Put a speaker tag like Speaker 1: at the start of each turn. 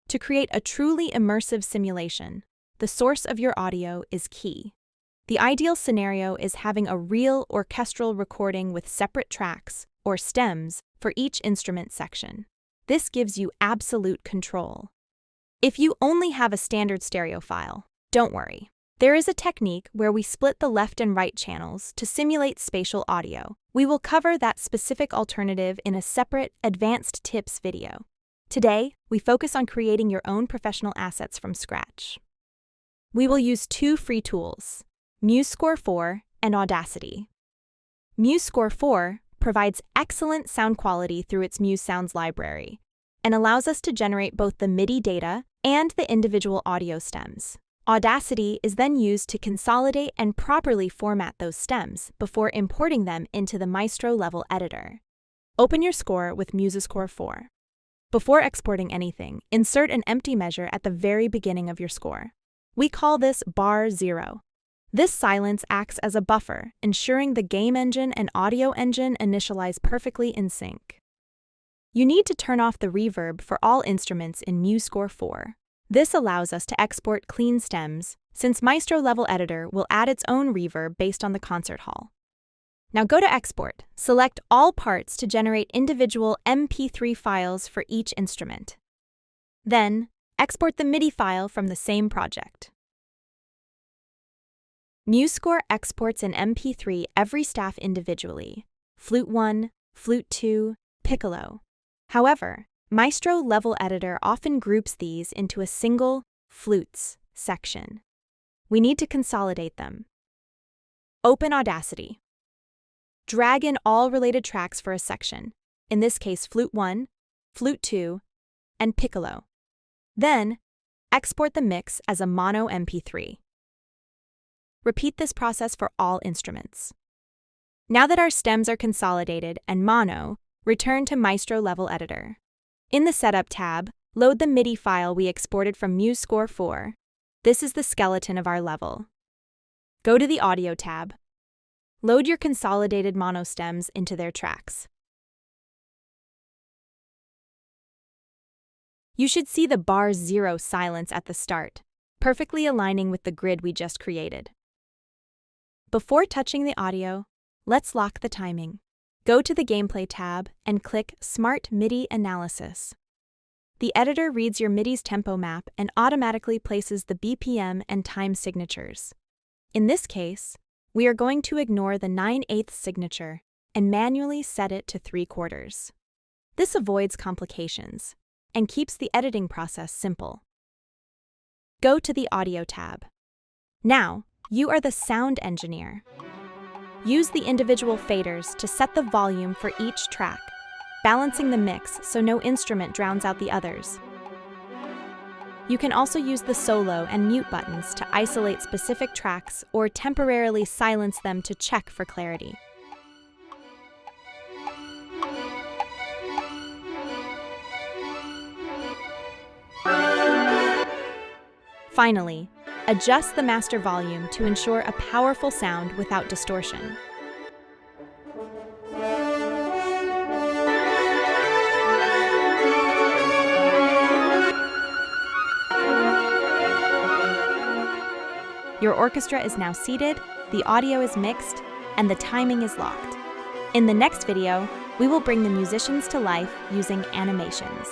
Speaker 1: To create a truly immersive simulation, the source of your audio is key. The ideal scenario is having a real orchestral recording with separate tracks, or stems, for each instrument section. This gives you absolute control. If you only have a standard stereo file, don't worry. There is a technique where we split the left and right channels to simulate spatial audio. We will cover that specific alternative in a separate advanced tips video. Today, we focus on creating your own professional assets from scratch. We will use two free tools, MuseScore 4 and Audacity. MuseScore 4 provides excellent sound quality through its Muse Sounds library and allows us to generate both the MIDI data and the individual audio stems. Audacity is then used to consolidate and properly format those stems before importing them into the Maestro Level Editor. Open your score with MuseScore 4. Before exporting anything, insert an empty measure at the very beginning of your score. We call this bar 0. This silence acts as a buffer, ensuring the game engine and audio engine initialize perfectly in sync. You need to turn off the reverb for all instruments in MuseScore 4. This allows us to export clean stems, since Maestro Level Editor will add its own reverb based on the concert hall. Now go to Export, select all parts to generate individual MP3 files for each instrument. Then, export the MIDI file from the same project. MuseScore exports an MP3 every staff individually, Flute 1, Flute 2, Piccolo. However, Maestro Level Editor often groups these into a single Flutes section. We need to consolidate them. Open Audacity. Drag in all related tracks for a section, in this case Flute 1, Flute 2, and Piccolo. Then, export the mix as a mono MP3. Repeat this process for all instruments. Now that our stems are consolidated and mono, return to Maestro Level Editor. In the Setup tab, load the MIDI file we exported from MuseScore 4. This is the skeleton of our level. Go to the Audio tab. Load your consolidated mono stems into their tracks. You should see the bar 0 silence at the start, perfectly aligning with the grid we just created. Before touching the audio, let's lock the timing. Go to the Gameplay tab and click Smart MIDI Analysis. The editor reads your MIDI's tempo map and automatically places the BPM and time signatures. In this case, we are going to ignore the 9/8 signature and manually set it to 3/4. This avoids complications and keeps the editing process simple. Go to the Audio tab. Now, you are the sound engineer. Use the individual faders to set the volume for each track, balancing the mix so no instrument drowns out the others. You can also use the solo and mute buttons to isolate specific tracks or temporarily silence them to check for clarity. Finally, adjust the master volume to ensure a powerful sound without distortion. Your orchestra is now seated, the audio is mixed, and the timing is locked. In the next video, we will bring the musicians to life using animations.